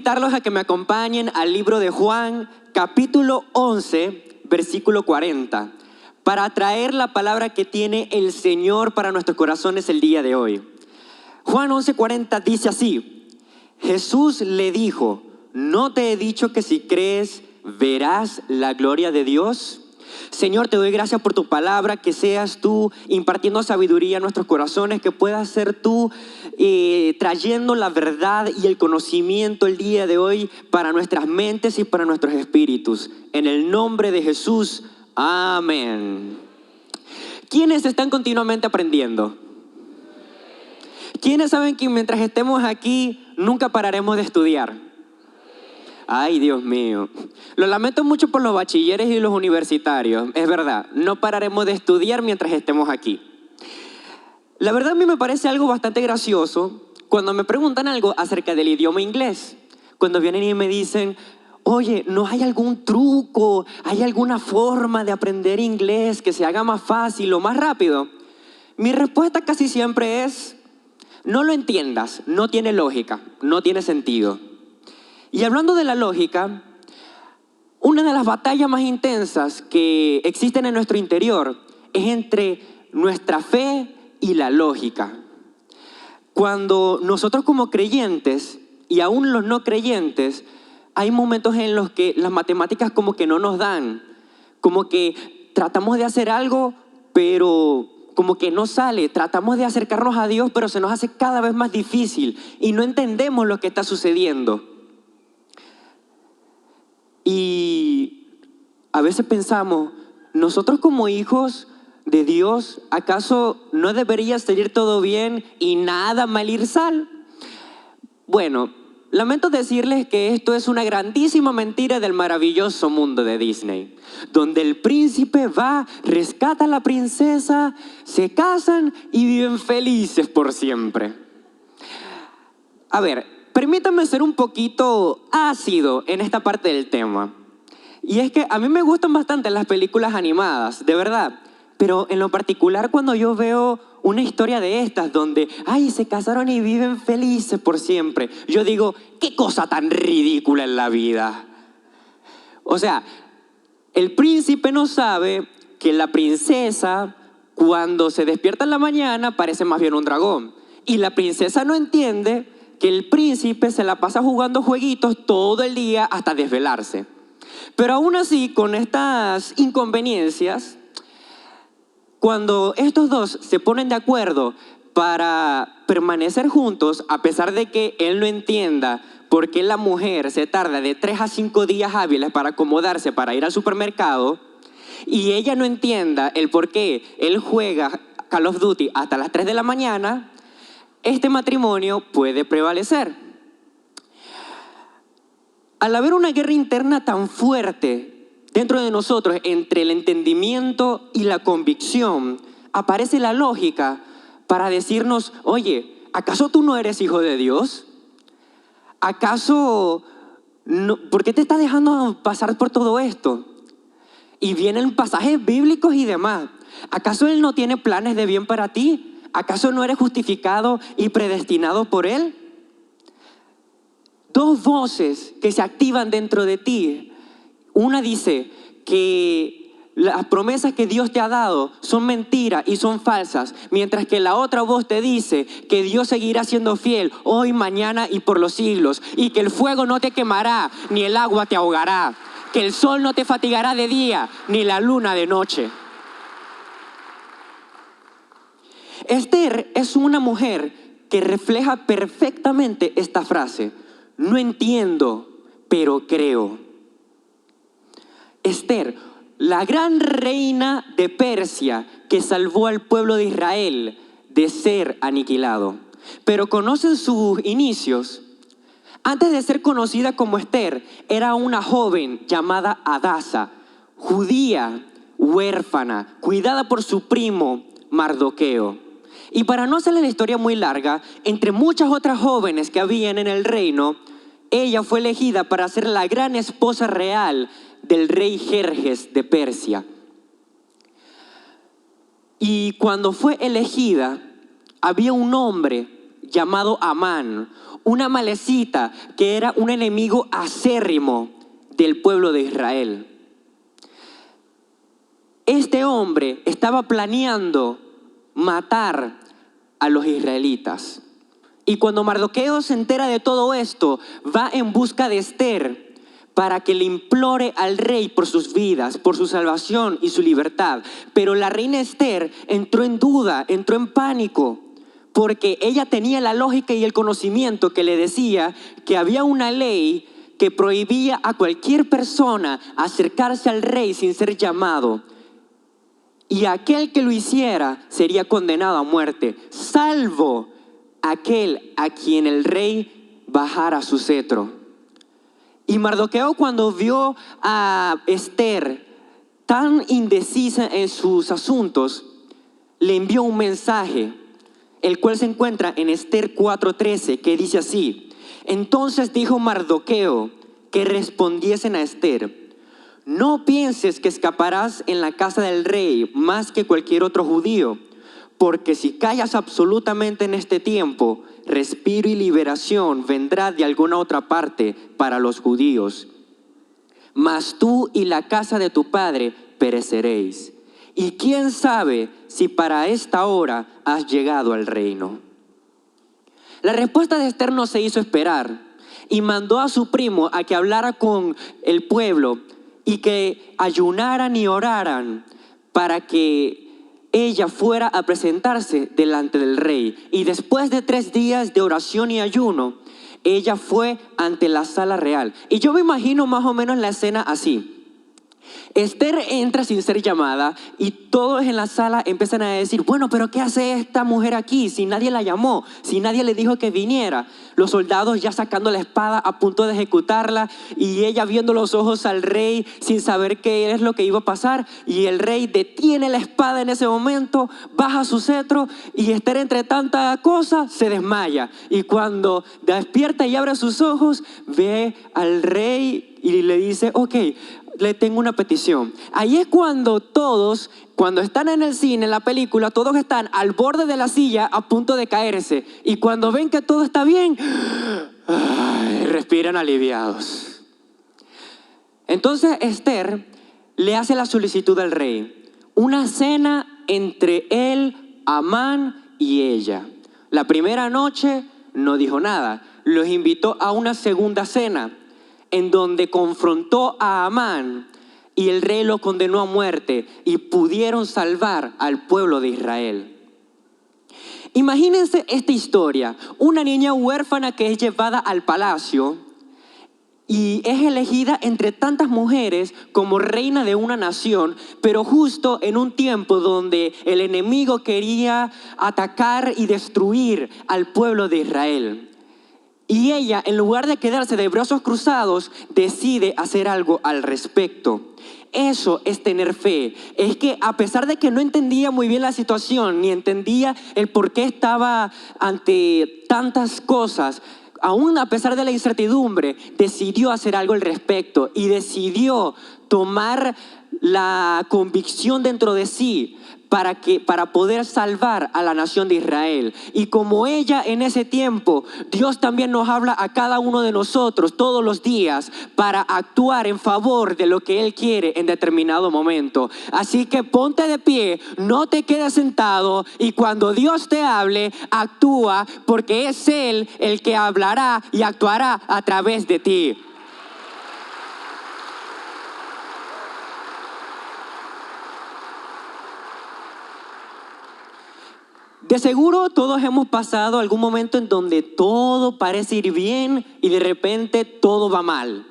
invitarlos a que me acompañen al libro de Juan, capítulo 11, versículo 40, para traer la palabra que tiene el Señor para nuestros corazones el día de hoy. Juan 11:40 dice así: Jesús le dijo, ¿no te he dicho que si crees verás la gloria de Dios? Señor, te doy gracias por tu palabra, que seas tú impartiendo sabiduría a nuestros corazones, que puedas ser tú trayendo la verdad y el conocimiento el día de hoy para nuestras mentes y para nuestros espíritus. En el nombre de Jesús, amén. ¿Quiénes están continuamente aprendiendo? ¿Quiénes saben que mientras estemos aquí nunca pararemos de estudiar? Ay, Dios mío. Lo lamento mucho por los bachilleres y los universitarios. Es verdad, no pararemos de estudiar mientras estemos aquí. La verdad a mí me parece algo bastante gracioso cuando me preguntan algo acerca del idioma inglés. Cuando vienen y me dicen, oye, ¿no hay algún truco? ¿Hay alguna forma de aprender inglés que se haga más fácil o más rápido? Mi respuesta casi siempre es, no lo entiendas, no tiene lógica, no tiene sentido. Y hablando de la lógica, una de las batallas más intensas que existen en nuestro interior es entre nuestra fe y la lógica. Cuando nosotros como creyentes y aún los no creyentes, hay momentos en los que las matemáticas como que no nos dan, como que tratamos de hacer algo, pero como que no sale, tratamos de acercarnos a Dios, pero se nos hace cada vez más difícil y no entendemos lo que está sucediendo. Y a veces pensamos, nosotros como hijos de Dios, ¿acaso no debería salir todo bien y nada mal ir sal? Bueno, lamento decirles que esto es una grandísima mentira del maravilloso mundo de Disney, donde el príncipe va, rescata a la princesa, se casan y viven felices por siempre. A ver, permítanme ser un poquito ácido en esta parte del tema. Y es que a mí me gustan bastante las películas animadas, de verdad. Pero en lo particular cuando yo veo una historia de estas donde, ay, se casaron y viven felices por siempre, yo digo, qué cosa tan ridícula en la vida. O sea, el príncipe no sabe que la princesa, cuando se despierta en la mañana, parece más bien un dragón. Y la princesa no entiende que el príncipe se la pasa jugando jueguitos todo el día hasta desvelarse. Pero aún así, con estas inconveniencias, cuando estos dos se ponen de acuerdo para permanecer juntos, a pesar de que él no entienda por qué la mujer se tarda de 3 a 5 días hábiles para acomodarse para ir al supermercado, y ella no entienda el por qué él juega Call of Duty hasta las 3 de la mañana, este matrimonio puede prevalecer. Al haber una guerra interna tan fuerte dentro de nosotros entre el entendimiento y la convicción, aparece la lógica para decirnos, oye, ¿acaso tú no eres hijo de Dios? ¿Acaso no? ¿Por qué te estás dejando pasar por todo esto? Y vienen pasajes bíblicos y demás. ¿Acaso Él no tiene planes de bien para ti? ¿Acaso no eres justificado y predestinado por Él? Dos voces que se activan dentro de ti. Una dice que las promesas que Dios te ha dado son mentiras y son falsas, mientras que la otra voz te dice que Dios seguirá siendo fiel hoy, mañana y por los siglos, y que el fuego no te quemará ni el agua te ahogará, que el sol no te fatigará de día ni la luna de noche. Esther es una mujer que refleja perfectamente esta frase. No entiendo, pero creo. Esther, la gran reina de Persia que salvó al pueblo de Israel de ser aniquilado. Pero conocen sus inicios. Antes de ser conocida como Esther, era una joven llamada Hadasa, judía, huérfana, cuidada por su primo Mardoqueo. Y para no hacerle la historia muy larga, entre muchas otras jóvenes que habían en el reino, ella fue elegida para ser la gran esposa real del rey Jerjes de Persia. Y cuando fue elegida, había un hombre llamado Amán, una amalecita que era un enemigo acérrimo del pueblo de Israel. Este hombre estaba planeando matar a los israelitas. Y cuando Mardoqueo se entera de todo esto, va en busca de Esther para que le implore al rey por sus vidas, por su salvación y su libertad. Pero la reina Esther entró en duda, entró en pánico, porque ella tenía la lógica y el conocimiento que le decía que había una ley que prohibía a cualquier persona acercarse al rey sin ser llamado. Y aquel que lo hiciera sería condenado a muerte, salvo aquel a quien el rey bajara su cetro. Y Mardoqueo, cuando vio a Esther tan indecisa en sus asuntos, le envió un mensaje, el cual se encuentra en Esther 4:13, que dice así: entonces dijo Mardoqueo que respondiesen a Esther: no pienses que escaparás en la casa del rey más que cualquier otro judío, porque si callas absolutamente en este tiempo, respiro y liberación vendrá de alguna otra parte para los judíos. Mas tú y la casa de tu padre pereceréis. Y quién sabe si para esta hora has llegado al reino. La respuesta de Esther no se hizo esperar y mandó a su primo a que hablara con el pueblo y que ayunaran y oraran para que ella fuera a presentarse delante del rey. Y después de 3 días de oración y ayuno, ella fue ante la sala real. Y yo me imagino más o menos la escena así. Esther entra sin ser llamada y todos en la sala empiezan a decir: bueno, pero ¿qué hace esta mujer aquí? Si nadie la llamó, si nadie le dijo que viniera. Los soldados ya sacando la espada a punto de ejecutarla y ella viendo los ojos al rey sin saber qué es lo que iba a pasar. Y el rey detiene la espada en ese momento, baja su cetro y Esther, entre tanta cosa, se desmaya. Y cuando despierta y abre sus ojos, ve al rey y le dice: ok, le tengo una petición. Ahí es cuando todos, cuando están en el cine, en la película, todos están al borde de la silla a punto de caerse. Y cuando ven que todo está bien, respiran aliviados. Entonces Esther le hace la solicitud al rey. Una cena entre él, Amán y ella. La primera noche no dijo nada. Los invitó a una segunda cena, en donde confrontó a Amán y el rey lo condenó a muerte y pudieron salvar al pueblo de Israel. Imagínense esta historia: una niña huérfana que es llevada al palacio y es elegida entre tantas mujeres como reina de una nación, pero justo en un tiempo donde el enemigo quería atacar y destruir al pueblo de Israel. Y ella, en lugar de quedarse de brazos cruzados, decide hacer algo al respecto. Eso es tener fe. Es que a pesar de que no entendía muy bien la situación, ni entendía el por qué estaba ante tantas cosas, aún a pesar de la incertidumbre, decidió hacer algo al respecto y decidió tomar la convicción dentro de sí para poder salvar a la nación de Israel. Y como ella en ese tiempo, Dios también nos habla a cada uno de nosotros todos los días para actuar en favor de lo que Él quiere en determinado momento. Así que ponte de pie, no te quedes sentado, y cuando Dios te hable, actúa, porque es Él el que hablará y actuará a través de ti. De seguro todos hemos pasado algún momento en donde todo parece ir bien y de repente todo va mal.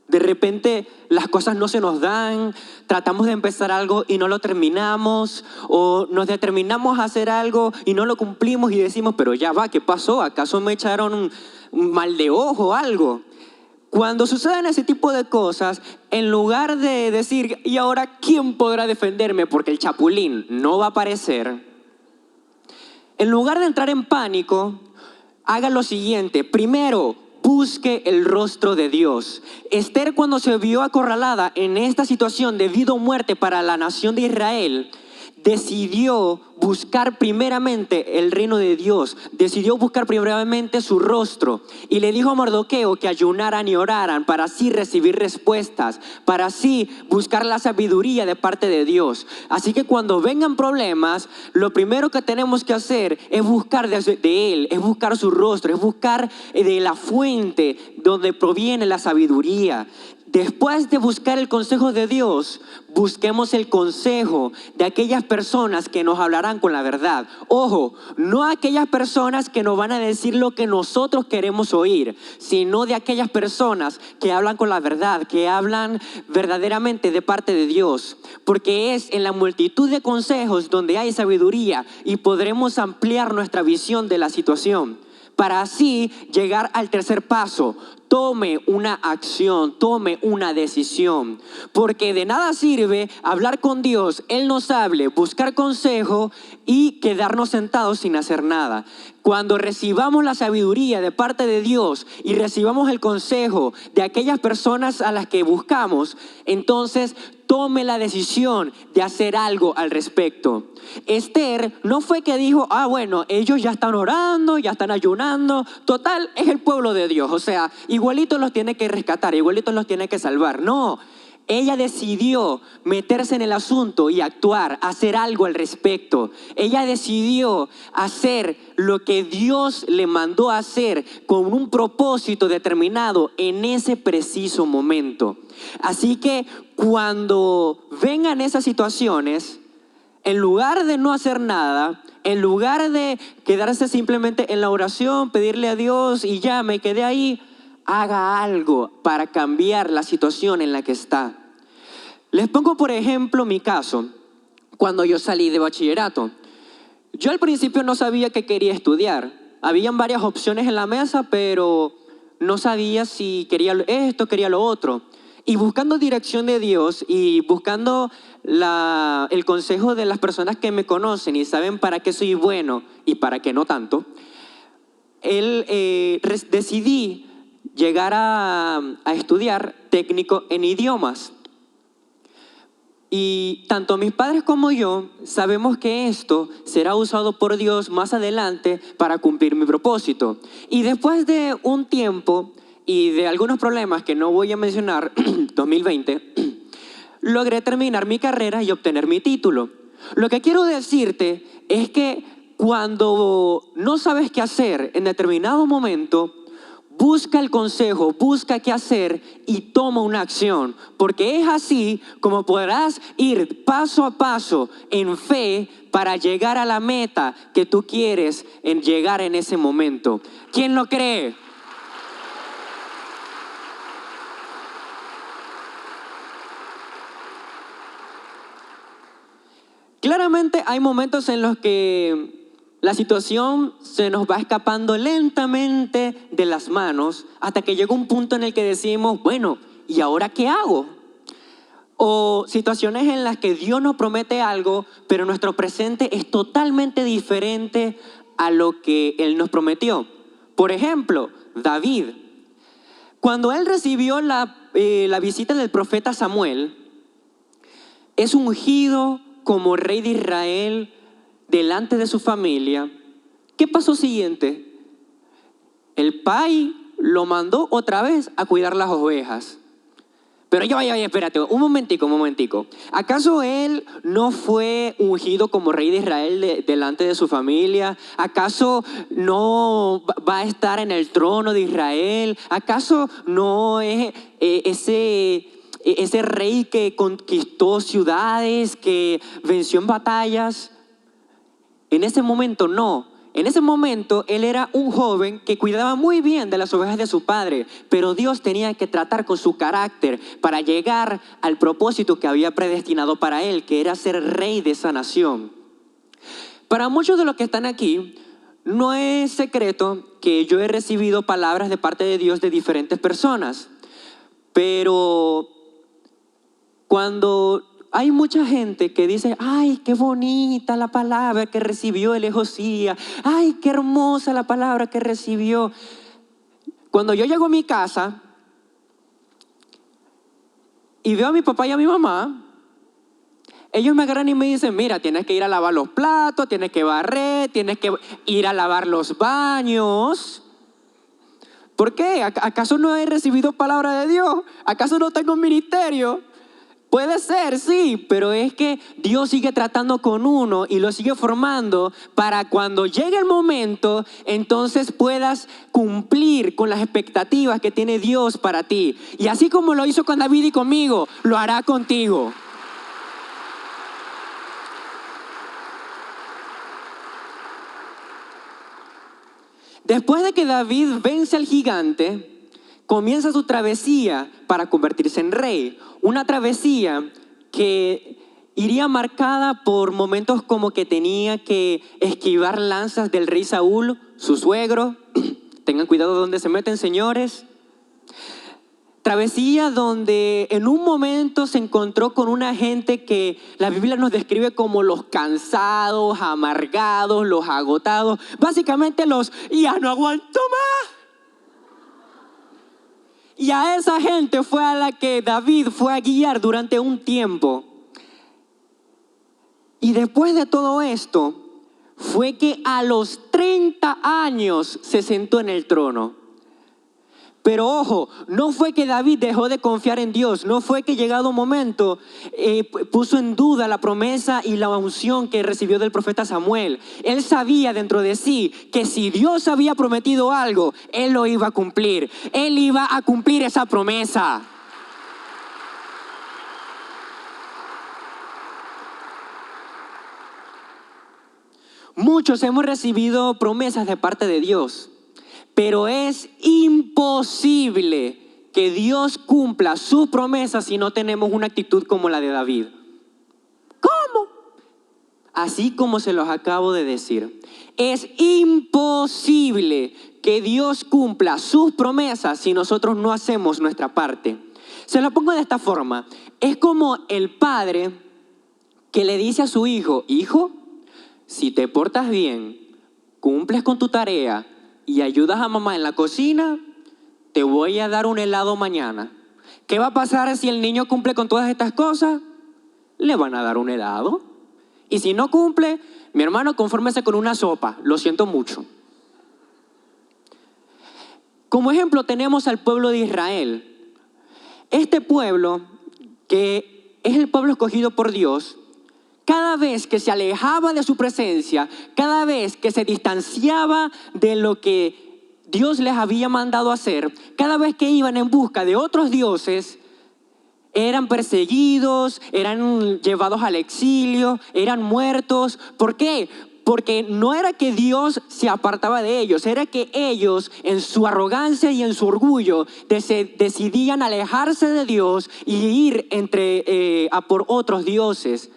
De repente las cosas no se nos dan, tratamos de empezar algo y no lo terminamos, o nos determinamos a hacer algo y no lo cumplimos y decimos: pero ya va, ¿qué pasó? ¿Acaso me echaron un mal de ojo o algo? Cuando suceden ese tipo de cosas, en lugar de decir: ¿y ahora quién podrá defenderme? Porque el chapulín no va a aparecer. En lugar de entrar en pánico, haga lo siguiente. Primero, busque el rostro de Dios. Esther, cuando se vio acorralada en esta situación de vida o muerte para la nación de Israel, decidió buscar primeramente el reino de Dios, decidió buscar primeramente su rostro y le dijo a Mardoqueo que ayunaran y oraran para así recibir respuestas, para así buscar la sabiduría de parte de Dios. Así que cuando vengan problemas, lo primero que tenemos que hacer es buscar de Él, es buscar su rostro, es buscar de la fuente donde proviene la sabiduría. Después de buscar el consejo de Dios, busquemos el consejo de aquellas personas que nos hablarán con la verdad. Ojo, no aquellas personas que nos van a decir lo que nosotros queremos oír, sino de aquellas personas que hablan con la verdad, que hablan verdaderamente de parte de Dios. Porque es en la multitud de consejos donde hay sabiduría y podremos ampliar nuestra visión de la situación, para así llegar al tercer paso. Tome una acción, tome una decisión, porque de nada sirve hablar con Dios, Él nos hable, buscar consejo y quedarnos sentados sin hacer nada. Cuando recibamos la sabiduría de parte de Dios y recibamos el consejo de aquellas personas a las que buscamos, entonces tome la decisión de hacer algo al respecto. Esther no fue que dijo, bueno, ellos ya están orando, ya están ayunando, total, es el pueblo de Dios, o sea, igualito los tiene que rescatar, igualito los tiene que salvar. No, ella decidió meterse en el asunto y actuar, hacer algo al respecto. Ella decidió hacer lo que Dios le mandó a hacer con un propósito determinado en ese preciso momento. Así que cuando vengan esas situaciones, en lugar de no hacer nada, en lugar de quedarse simplemente en la oración, pedirle a Dios y ya me quedé ahí, haga algo para cambiar la situación en la que está. Les pongo por ejemplo mi caso, cuando yo salí de bachillerato. Yo al principio no sabía qué quería estudiar. Habían varias opciones en la mesa, pero no sabía si quería esto, quería lo otro. Y buscando dirección de Dios y buscando el consejo de las personas que me conocen y saben para qué soy bueno y para qué no tanto, decidí llegar a estudiar técnico en idiomas. Y tanto mis padres como yo sabemos que esto será usado por Dios más adelante para cumplir mi propósito. Y después de un tiempo y de algunos problemas que no voy a mencionar, 2020, logré terminar mi carrera y obtener mi título. Lo que quiero decirte es que cuando no sabes qué hacer en determinado momento, busca el consejo, busca qué hacer y toma una acción, porque es así como podrás ir paso a paso en fe para llegar a la meta que tú quieres llegar en ese momento. ¿Quién lo cree? Claramente hay momentos en los que la situación se nos va escapando lentamente de las manos hasta que llega un punto en el que decimos, bueno, ¿y ahora qué hago? O situaciones en las que Dios nos promete algo, pero nuestro presente es totalmente diferente a lo que Él nos prometió. Por ejemplo, David. Cuando él recibió la visita del profeta Samuel, es ungido como rey de Israel delante de su familia. ¿Qué pasó siguiente? El pai lo mandó otra vez a cuidar las ovejas. Pero ya, espérate, un momentico. ¿Acaso él no fue ungido como rey de Israel delante de su familia? ¿Acaso no va a estar en el trono de Israel? ¿Acaso no es ese rey que conquistó ciudades, que venció en batallas? En ese momento no. En ese momento él era un joven que cuidaba muy bien de las ovejas de su padre, pero Dios tenía que tratar con su carácter para llegar al propósito que había predestinado para él, que era ser rey de esa nación. Para muchos de los que están aquí, no es secreto que yo he recibido palabras de parte de Dios de diferentes personas, pero cuando hay mucha gente que dice, ay, qué bonita la palabra que recibió el Josías, ay, qué hermosa la palabra que recibió. Cuando yo llego a mi casa y veo a mi papá y a mi mamá, Ellos me agarran y me dicen, mira, tienes que ir a lavar los platos, tienes que barrer, tienes que ir a lavar los baños. ¿Por qué? ¿Acaso no he recibido palabra de Dios? ¿Acaso no tengo un ministerio? Puede ser, sí, pero es que Dios sigue tratando con uno y lo sigue formando para cuando llegue el momento, entonces puedas cumplir con las expectativas que tiene Dios para ti. Y así como lo hizo con David y conmigo, lo hará contigo. Después de que David vence al gigante, comienza su travesía para convertirse en rey. Una travesía que iría marcada por momentos como que tenía que esquivar lanzas del rey Saúl, su suegro. Tengan cuidado donde se meten, señores. Travesía donde en un momento se encontró con una gente que la Biblia nos describe como los cansados, amargados, los agotados. Básicamente los ya no aguanto más. Y a esa gente fue a la que David fue a guiar durante un tiempo. Y después de todo esto, fue que a los 30 años se sentó en el trono. Pero ojo, no fue que David dejó de confiar en Dios, no fue que llegado un momento puso en duda la promesa y la unción que recibió del profeta Samuel. Él sabía dentro de sí que si Dios había prometido algo, Él lo iba a cumplir. Él iba a cumplir esa promesa. Muchos hemos recibido promesas de parte de Dios. Pero es imposible que Dios cumpla sus promesas si no tenemos una actitud como la de David. ¿Cómo? Así como se los acabo de decir. Es imposible que Dios cumpla sus promesas si nosotros no hacemos nuestra parte. Se lo pongo de esta forma. Es como el padre que le dice a su hijo, hijo, si te portas bien, cumples con tu tarea y ayudas a mamá en la cocina, te voy a dar un helado mañana. ¿Qué va a pasar si el niño cumple con todas estas cosas? Le van a dar un helado. Y si no cumple, mi hermano, confórmese con una sopa. Lo siento mucho. Como ejemplo tenemos al pueblo de Israel. Este pueblo, que es el pueblo escogido por Dios, cada vez que se alejaba de su presencia, cada vez que se distanciaba de lo que Dios les había mandado hacer, cada vez que iban en busca de otros dioses, eran perseguidos, eran llevados al exilio, eran muertos. ¿Por qué? Porque no era que Dios se apartaba de ellos, era que ellos en su arrogancia y en su orgullo decidían alejarse de Dios y ir a por otros dioses.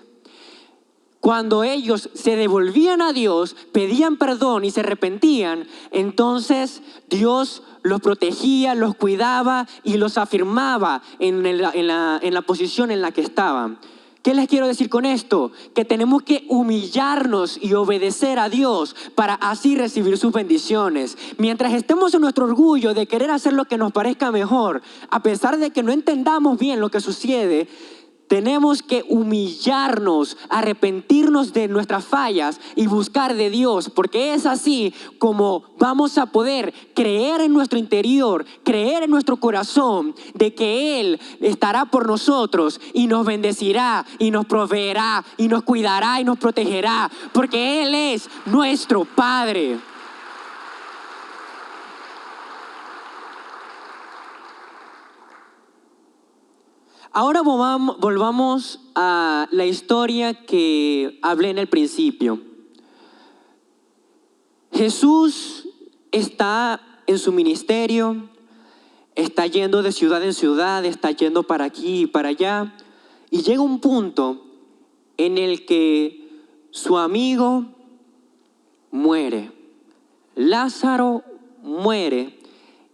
Cuando ellos se devolvían a Dios, pedían perdón y se arrepentían, entonces Dios los protegía, los cuidaba y los afirmaba en la posición en la que estaban. ¿Qué les quiero decir con esto? Que tenemos que humillarnos y obedecer a Dios para así recibir sus bendiciones. Mientras estemos en nuestro orgullo de querer hacer lo que nos parezca mejor, a pesar de que no entendamos bien lo que sucede, tenemos que humillarnos, arrepentirnos de nuestras fallas y buscar de Dios, porque es así como vamos a poder creer en nuestro interior, creer en nuestro corazón de que Él estará por nosotros y nos bendecirá y nos proveerá y nos cuidará y nos protegerá, porque Él es nuestro Padre. Ahora volvamos a la historia que hablé en el principio. Jesús está en su ministerio, está yendo de ciudad en ciudad, está yendo para aquí y para allá, y llega un punto en el que su amigo muere, Lázaro muere,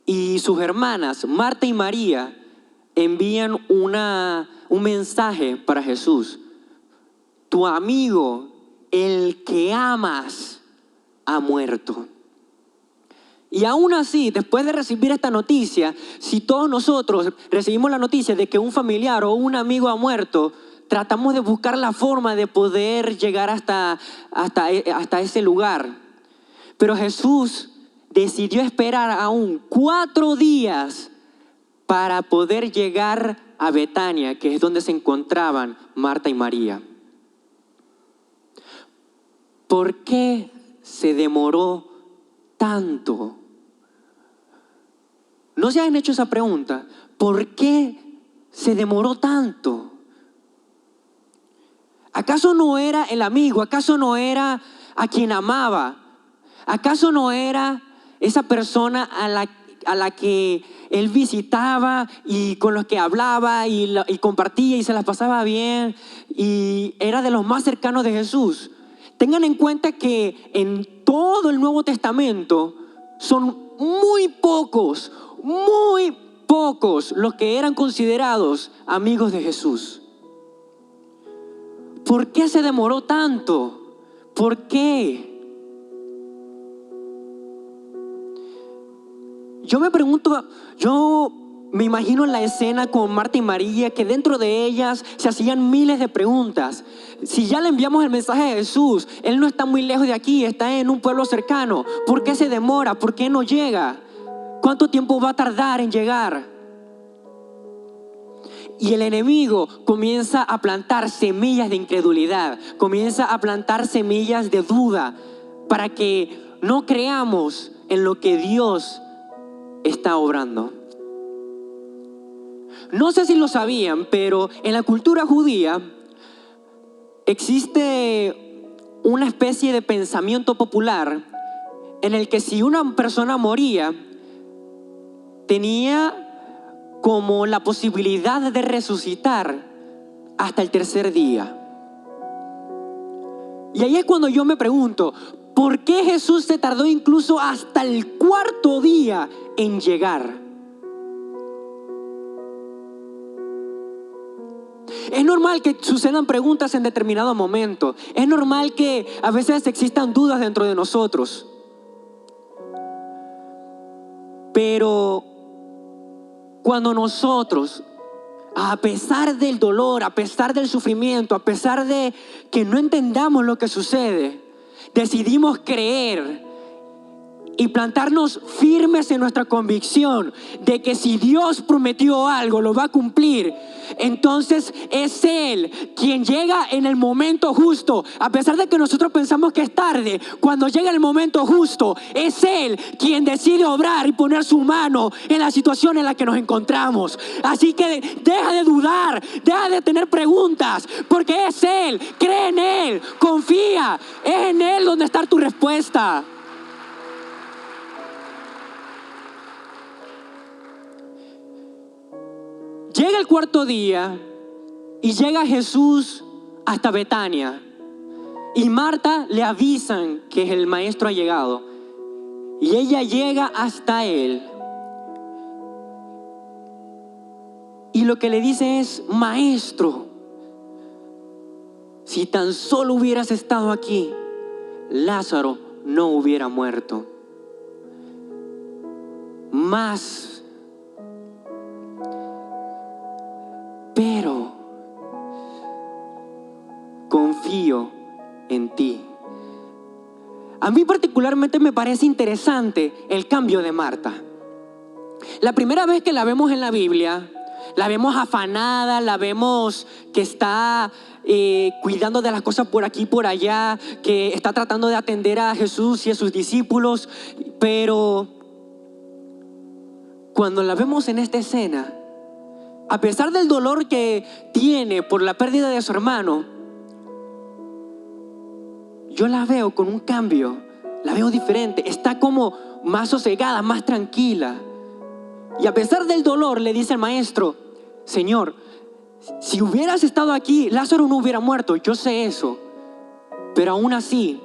y sus hermanas, Marta y María, envían un mensaje para Jesús. Tu amigo, el que amas, ha muerto. Y aún así, después de recibir esta noticia, si todos nosotros recibimos la noticia de que un familiar o un amigo ha muerto, tratamos de buscar la forma de poder llegar hasta ese lugar. Pero Jesús decidió esperar aún 4 días para poder llegar a Betania, que es donde se encontraban Marta y María. ¿Por qué se demoró tanto? ¿No se han hecho esa pregunta? ¿Por qué se demoró tanto? ¿Acaso no era el amigo? ¿Acaso no era a quien amaba? ¿Acaso no era esa persona a la que él visitaba y con los que hablaba y compartía y se las pasaba bien y era de los más cercanos de Jesús? Tengan en cuenta que en todo el Nuevo Testamento son muy pocos los que eran considerados amigos de Jesús. ¿Por qué se demoró tanto? ¿Por qué? Yo me imagino la escena con Marta y María, que dentro de ellas se hacían miles de preguntas. Si ya le enviamos el mensaje a Jesús, Él no está muy lejos de aquí, está en un pueblo cercano. ¿Por qué se demora? ¿Por qué no llega? ¿Cuánto tiempo va a tardar en llegar? Y el enemigo comienza a plantar semillas de incredulidad, comienza a plantar semillas de duda para que no creamos en lo que Dios está obrando. No sé si lo sabían, pero en la cultura judía existe una especie de pensamiento popular en el que si una persona moría, tenía como la posibilidad de resucitar hasta el 3er día. Y ahí es cuando yo me pregunto, ¿por qué Jesús se tardó incluso hasta el 4.º día en llegar? Es normal que sucedan preguntas en determinado momento. Es normal que a veces existan dudas dentro de nosotros. Pero cuando nosotros, a pesar del dolor, a pesar del sufrimiento, a pesar de que no entendamos lo que sucede, decidimos creer y plantarnos firmes en nuestra convicción de que si Dios prometió algo, lo va a cumplir. Entonces es Él quien llega en el momento justo. A pesar de que nosotros pensamos que es tarde, cuando llega el momento justo, es Él quien decide obrar y poner su mano en la situación en la que nos encontramos. Así que deja de dudar, deja de tener preguntas, porque es Él. Cree en Él, confía. Es en Él donde está tu respuesta. Llega el 4.º día y llega Jesús hasta Betania. Y Marta le avisan que el maestro ha llegado. Y ella llega hasta él. Y lo que le dice es: maestro, si tan solo hubieras estado aquí, Lázaro no hubiera muerto. Pero confío en ti. A mí particularmente me parece interesante el cambio de Marta. La primera vez que la vemos en la Biblia, la vemos afanada, la vemos que está cuidando de las cosas por aquí y por allá, que está tratando de atender a Jesús y a sus discípulos. Pero cuando la vemos en esta escena, a pesar del dolor que tiene por la pérdida de su hermano, yo la veo con un cambio, la veo diferente, está como más sosegada, más tranquila. Y a pesar del dolor le dice al maestro: Señor, si hubieras estado aquí, Lázaro no hubiera muerto. Yo sé eso, pero aún así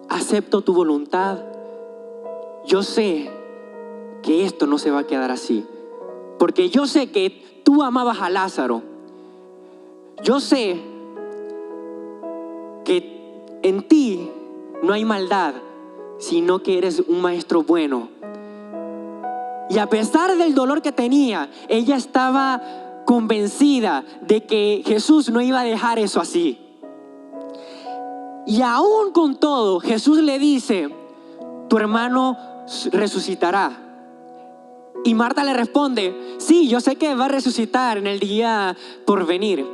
acepto tu voluntad. Yo sé que esto no se va a quedar así, porque yo sé que tú amabas a Lázaro. Yo sé que en ti no hay maldad, sino que eres un maestro bueno. Y a pesar del dolor que tenía, ella estaba convencida de que Jesús no iba a dejar eso así. Y aún con todo, Jesús le dice, tu hermano resucitará. Y Marta le responde, sí, yo sé que va a resucitar en el día por venir.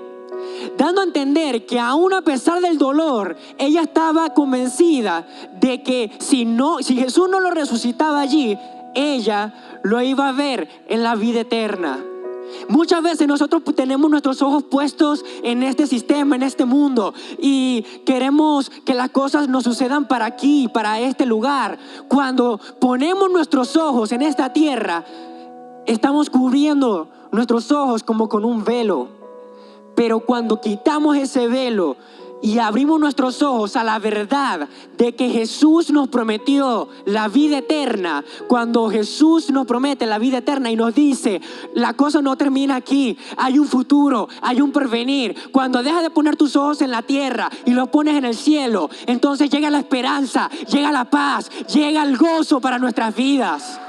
Dando a entender que aún a pesar del dolor, ella estaba convencida de que si Jesús no lo resucitaba allí, ella lo iba a ver en la vida eterna. Muchas veces nosotros tenemos nuestros ojos puestos en este sistema, en este mundo, y queremos que las cosas nos sucedan para aquí, para este lugar. Cuando ponemos nuestros ojos en esta tierra, estamos cubriendo nuestros ojos como con un velo. Pero cuando quitamos ese velo y abrimos nuestros ojos a la verdad de que Jesús nos prometió la vida eterna, cuando Jesús nos promete la vida eterna y nos dice, la cosa no termina aquí, hay un futuro, hay un porvenir. Cuando dejas de poner tus ojos en la tierra y los pones en el cielo, entonces llega la esperanza, llega la paz, llega el gozo para nuestras vidas.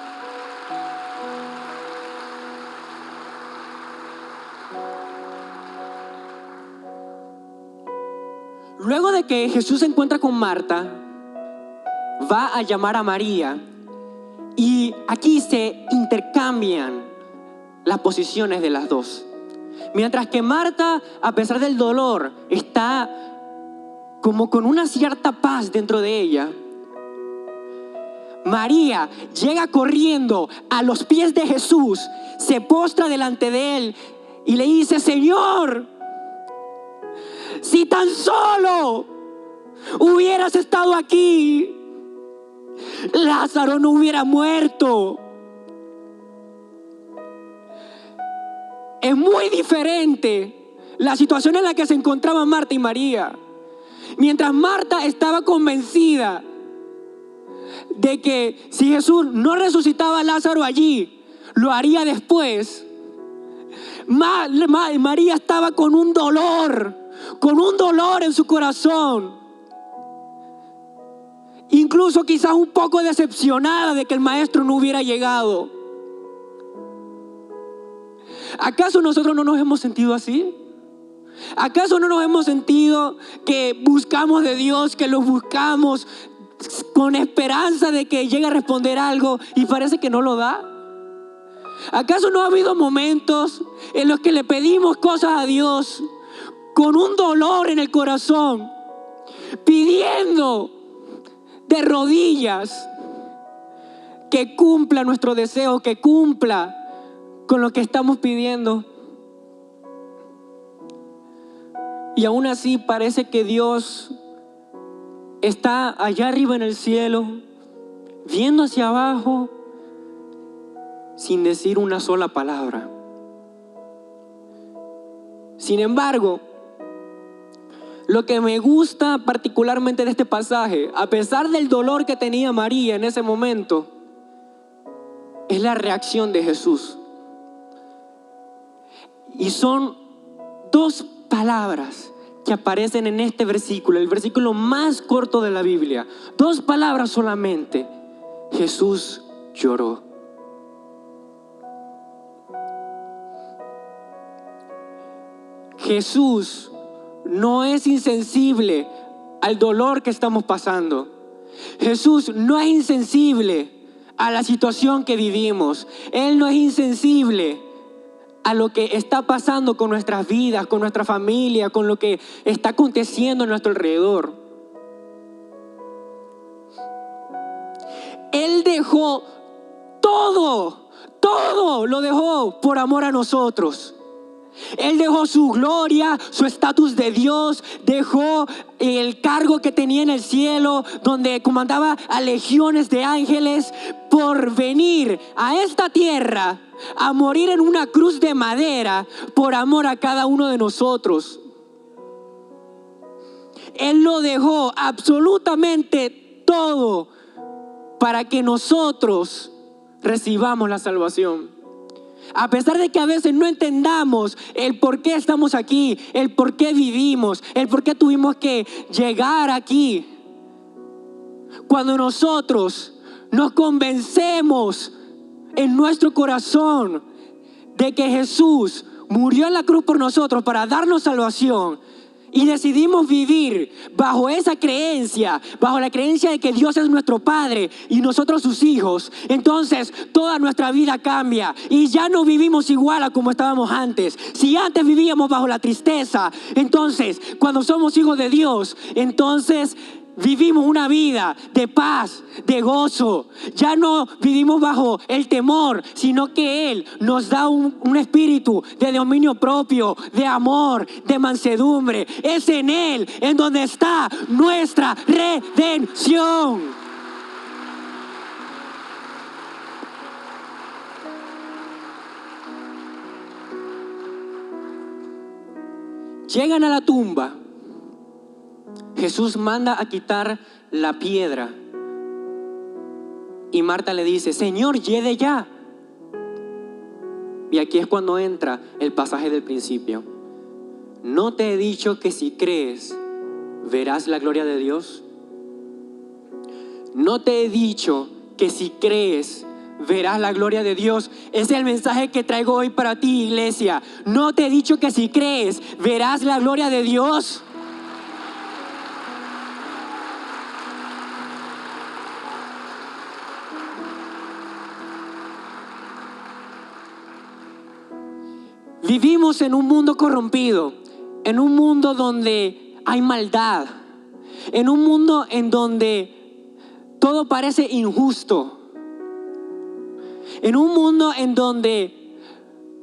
Luego de que Jesús se encuentra con Marta, va a llamar a María y aquí se intercambian las posiciones de las dos. Mientras que Marta, a pesar del dolor, está como con una cierta paz dentro de ella, María llega corriendo a los pies de Jesús, se postra delante de él y le dice, Señor, si tan solo hubieras estado aquí, Lázaro no hubiera muerto. Es muy diferente la situación en la que se encontraban Marta y María. Mientras Marta estaba convencida de que si Jesús no resucitaba a Lázaro allí, lo haría después, María estaba con un dolor en su corazón. Incluso quizás un poco decepcionada de que el maestro no hubiera llegado. ¿Acaso nosotros no nos hemos sentido así? ¿Acaso no nos hemos sentido que buscamos de Dios, que lo buscamos con esperanza de que llegue a responder algo y parece que no lo da? ¿Acaso no ha habido momentos en los que le pedimos cosas a Dios con un dolor en el corazón, pidiendo de rodillas que cumpla nuestro deseo, que cumpla con lo que estamos pidiendo? Y aún así parece que Dios está allá arriba en el cielo, viendo hacia abajo, sin decir una sola palabra. Sin embargo, lo que me gusta particularmente de este pasaje, a pesar del dolor que tenía María en ese momento, es la reacción de Jesús. Y son dos palabras que aparecen en este versículo, el versículo más corto de la Biblia. Dos palabras solamente. Jesús lloró. Jesús no es insensible al dolor que estamos pasando. Jesús no es insensible a la situación que vivimos. Él no es insensible a lo que está pasando con nuestras vidas, con nuestra familia, con lo que está aconteciendo a nuestro alrededor. Él dejó todo lo dejó por amor a nosotros. Él dejó su gloria, su estatus de Dios, dejó el cargo que tenía en el cielo, donde comandaba a legiones de ángeles, por venir a esta tierra a morir en una cruz de madera por amor a cada uno de nosotros. Él lo dejó absolutamente todo para que nosotros recibamos la salvación. A pesar de que a veces no entendamos el por qué estamos aquí, el por qué vivimos, el por qué tuvimos que llegar aquí. Cuando nosotros nos convencemos en nuestro corazón de que Jesús murió en la cruz por nosotros para darnos salvación, y decidimos vivir bajo esa creencia, bajo la creencia de que Dios es nuestro Padre y nosotros sus hijos, entonces toda nuestra vida cambia y ya no vivimos igual a como estábamos antes. Si antes vivíamos bajo la tristeza, entonces cuando somos hijos de Dios, entonces vivimos una vida de paz, de gozo. Ya no vivimos bajo el temor, sino que Él nos da un espíritu de dominio propio, de amor, de mansedumbre. Es en Él en donde está nuestra redención. Llegan a la tumba. Jesús manda a quitar la piedra. Y Marta le dice: Señor, llegue ya. Y aquí es cuando entra el pasaje del principio. ¿No te he dicho que si crees, verás la gloria de Dios? ¿No te he dicho que si crees, verás la gloria de Dios? Es el mensaje que traigo hoy para ti, iglesia. ¿No te he dicho que si crees, verás la gloria de Dios? Vivimos en un mundo corrompido, en un mundo donde hay maldad, en un mundo en donde todo parece injusto, en un mundo en donde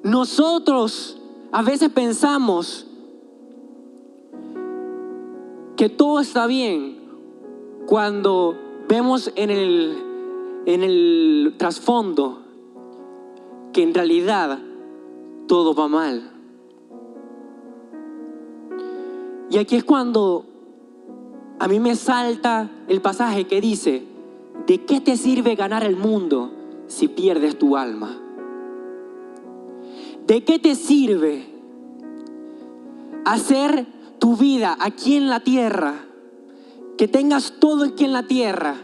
nosotros a veces pensamos que todo está bien cuando vemos en el trasfondo que en realidad todo va mal. Y aquí es cuando a mí me salta el pasaje que dice: ¿de qué te sirve ganar el mundo si pierdes tu alma? ¿De qué te sirve hacer tu vida aquí en la tierra, que tengas todo aquí en la tierra,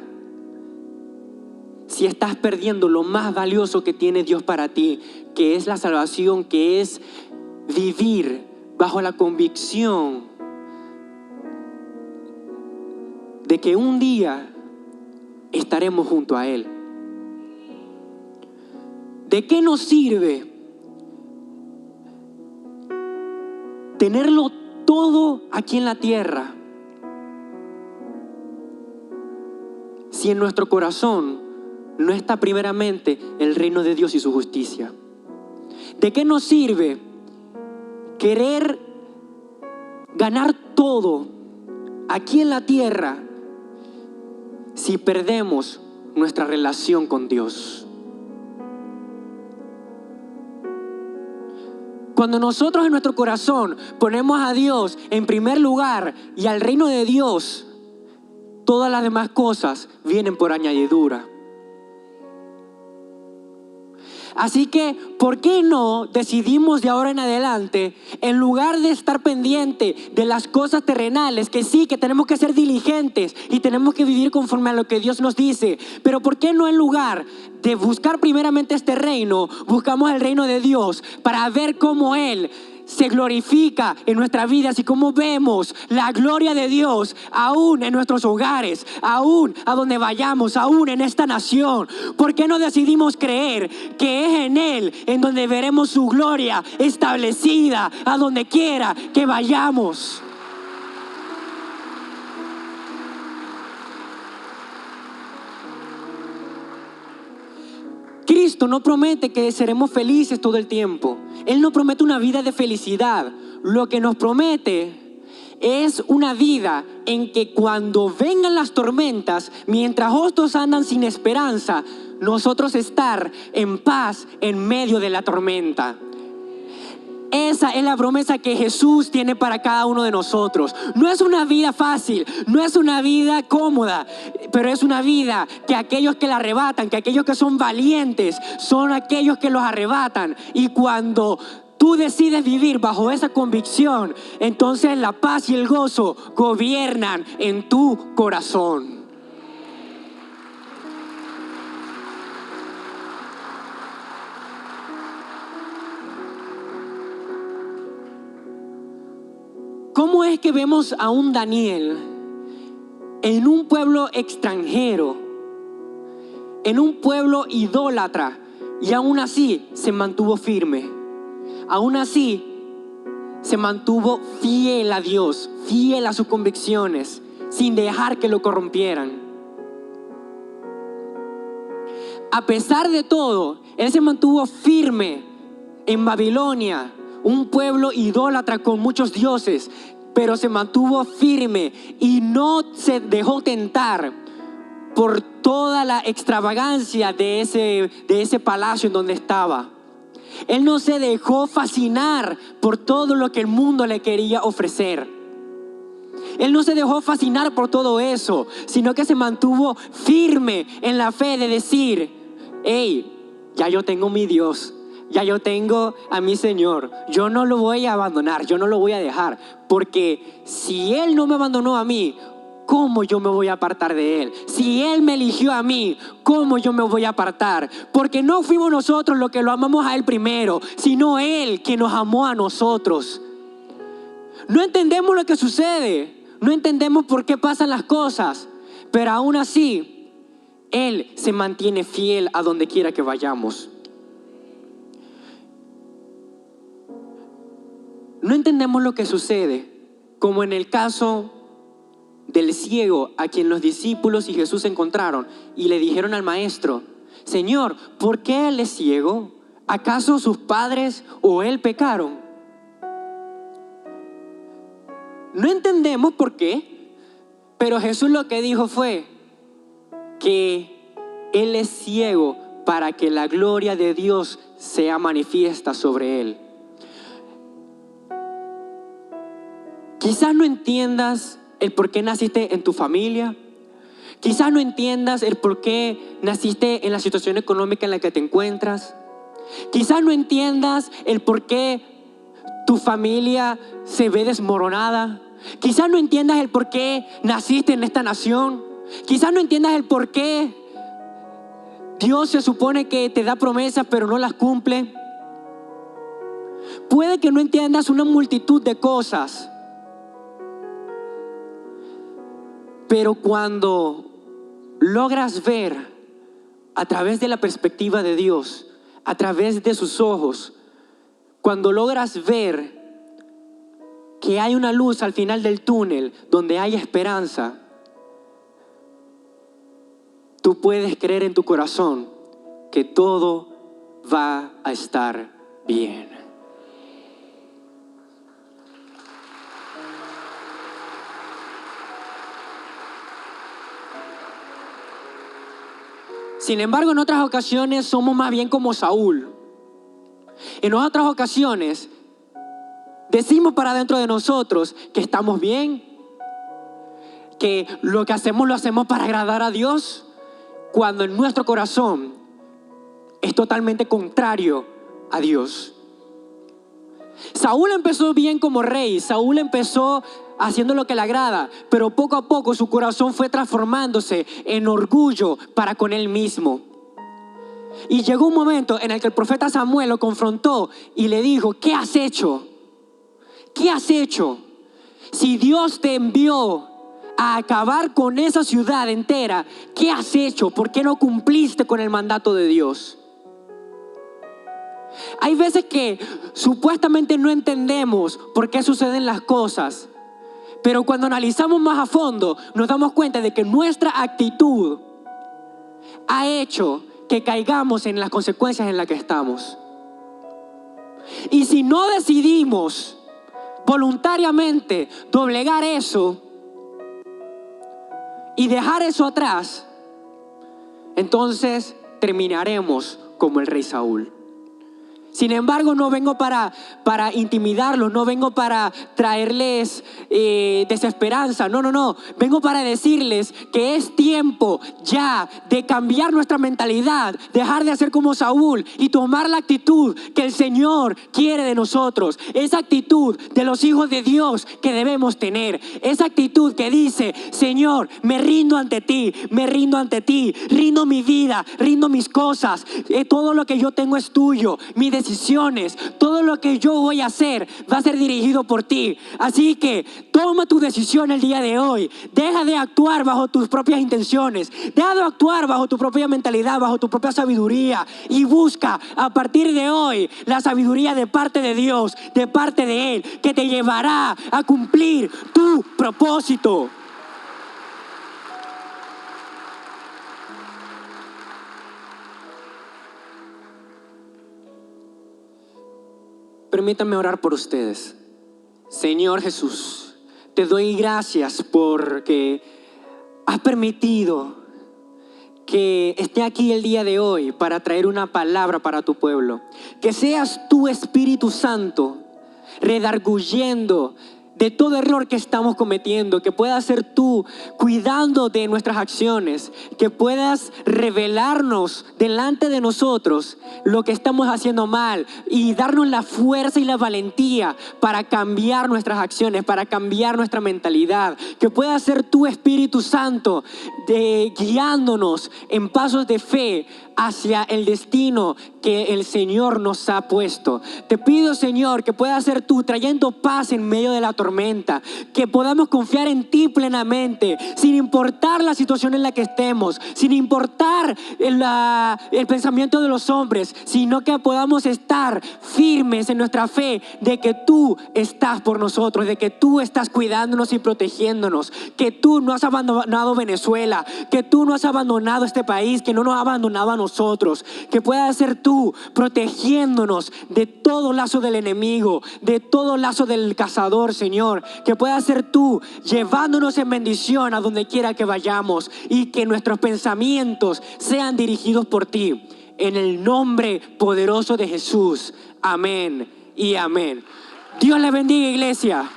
si estás perdiendo lo más valioso que tiene Dios para ti, que es la salvación, que es vivir bajo la convicción de que un día estaremos junto a Él? ¿De qué nos sirve tenerlo todo aquí en la tierra si en nuestro corazón no está primeramente el reino de Dios y su justicia? ¿De qué nos sirve querer ganar todo aquí en la tierra si perdemos nuestra relación con Dios? Cuando nosotros en nuestro corazón ponemos a Dios en primer lugar y al reino de Dios, todas las demás cosas vienen por añadidura. Así que, ¿por qué no decidimos de ahora en adelante, en lugar de estar pendiente de las cosas terrenales, que sí, que tenemos que ser diligentes y tenemos que vivir conforme a lo que Dios nos dice, pero por qué no en lugar de buscar primeramente este reino, buscamos el reino de Dios para ver cómo Él se glorifica en nuestras vidas y cómo vemos la gloria de Dios aún en nuestros hogares, aún a donde vayamos, aún en esta nación? ¿Por qué no decidimos creer que es en Él en donde veremos su gloria establecida a donde quiera que vayamos? Cristo no promete que seremos felices todo el tiempo. Él no promete una vida de felicidad. Lo que nos promete es una vida en que cuando vengan las tormentas, mientras otros andan sin esperanza, nosotros estar en paz en medio de la tormenta. Esa es la promesa que Jesús tiene para cada uno de nosotros. No es una vida fácil, no es una vida cómoda, pero es una vida que aquellos que la arrebatan, que aquellos que son valientes, son aquellos que los arrebatan. Y cuando tú decides vivir bajo esa convicción, entonces la paz y el gozo gobiernan en tu corazón. que vemos a un Daniel en un pueblo extranjero, en un pueblo idólatra, y aún así se mantuvo firme. Aún así se mantuvo fiel a Dios, fiel a sus convicciones, sin dejar que lo corrompieran. A pesar de todo, él se mantuvo firme en Babilonia, un pueblo idólatra con muchos dioses, pero se mantuvo firme y no se dejó tentar por toda la extravagancia de ese palacio en donde estaba. Él no se dejó fascinar por todo lo que el mundo le quería ofrecer. Él no se dejó fascinar por todo eso, sino que se mantuvo firme en la fe de decir: hey, ya yo tengo mi Dios, ya yo tengo a mi Señor, yo no lo voy a abandonar, yo no lo voy a dejar, porque si Él no me abandonó a mí, ¿cómo yo me voy a apartar de Él? Si Él me eligió a mí, ¿cómo yo me voy a apartar? Porque no fuimos nosotros los que lo amamos a Él primero, sino Él quien nos amó a nosotros. No entendemos lo que sucede, no entendemos por qué pasan las cosas, pero aún así, Él se mantiene fiel a donde quiera que vayamos. No entendemos lo que sucede, como en el caso del ciego a quien los discípulos y Jesús se encontraron y le dijeron al maestro: Señor, ¿por qué él es ciego? ¿Acaso sus padres o él pecaron? No entendemos por qué, pero Jesús lo que dijo fue que él es ciego para que la gloria de Dios sea manifiesta sobre él. Quizás no entiendas el por qué naciste en tu familia. Quizás no entiendas el por qué naciste en la situación económica en la que te encuentras. Quizás no entiendas el por qué tu familia se ve desmoronada. Quizás no entiendas el por qué naciste en esta nación. Quizás no entiendas el por qué Dios se supone que te da promesas pero no las cumple. Puede que no entiendas una multitud de cosas. Pero cuando logras ver a través de la perspectiva de Dios, a través de sus ojos, cuando logras ver que hay una luz al final del túnel donde hay esperanza, tú puedes creer en tu corazón que todo va a estar bien. Sin embargo, en otras ocasiones somos más bien como Saúl. En otras ocasiones decimos para dentro de nosotros que estamos bien, que lo que hacemos lo hacemos para agradar a Dios, cuando en nuestro corazón es totalmente contrario a Dios. Saúl empezó bien como rey, Saúl empezó haciendo lo que le agrada, pero poco a poco su corazón fue transformándose en orgullo para con él mismo. Y llegó un momento en el que el profeta Samuel lo confrontó y le dijo: ¿qué has hecho? ¿Qué has hecho? Si Dios te envió a acabar con esa ciudad entera, ¿qué has hecho? ¿Por qué no cumpliste con el mandato de Dios? Hay veces que supuestamente no entendemos por qué suceden las cosas, pero cuando analizamos más a fondo nos damos cuenta de que nuestra actitud ha hecho que caigamos en las consecuencias en las que estamos. Y si no decidimos voluntariamente doblegar eso y dejar eso atrás, entonces terminaremos como el rey Saúl. Sin embargo, no vengo para intimidarlos, no vengo para traerles desesperanza, no. Vengo para decirles que es tiempo ya de cambiar nuestra mentalidad, dejar de hacer como Saúl y tomar la actitud que el Señor quiere de nosotros. Esa actitud de los hijos de Dios que debemos tener. Esa actitud que dice: Señor, me rindo ante ti, rindo mi vida, rindo mis cosas. Todo lo que yo tengo es tuyo. Mi decisiones, todo lo que yo voy a hacer va a ser dirigido por ti. Así que toma tu decisión el día de hoy. Deja de actuar bajo tus propias intenciones. Deja de actuar bajo tu propia mentalidad, bajo tu propia sabiduría. Y busca a partir de hoy la sabiduría de parte de Dios, de parte de Él, que te llevará a cumplir tu propósito. Permítanme orar por ustedes. Señor Jesús, te doy gracias porque has permitido que esté aquí el día de hoy para traer una palabra para tu pueblo. Que seas tu Espíritu Santo redarguyendo de todo error que estamos cometiendo, que puedas ser tú cuidando de nuestras acciones, que puedas revelarnos delante de nosotros lo que estamos haciendo mal y darnos la fuerza y la valentía para cambiar nuestras acciones, para cambiar nuestra mentalidad, que pueda ser tu Espíritu Santo guiándonos en pasos de fe hacia el destino que el Señor nos ha puesto. Te pido, Señor, que puedas ser tú trayendo paz en medio de la tormenta, que podamos confiar en ti plenamente, sin importar la situación en la que estemos, sin importar el pensamiento de los hombres, sino que podamos estar firmes en nuestra fe de que tú estás por nosotros, de que tú estás cuidándonos y protegiéndonos, que tú no has abandonado Venezuela, que tú no has abandonado este país, que no nos has abandonado a nosotros, que puedas ser tú protegiéndonos de todo lazo del enemigo, de todo lazo del cazador, Señor, que puedas ser tú llevándonos en bendición a donde quiera que vayamos y que nuestros pensamientos sean dirigidos por ti, en el nombre poderoso de Jesús. Amén y amén. Dios les bendiga, iglesia.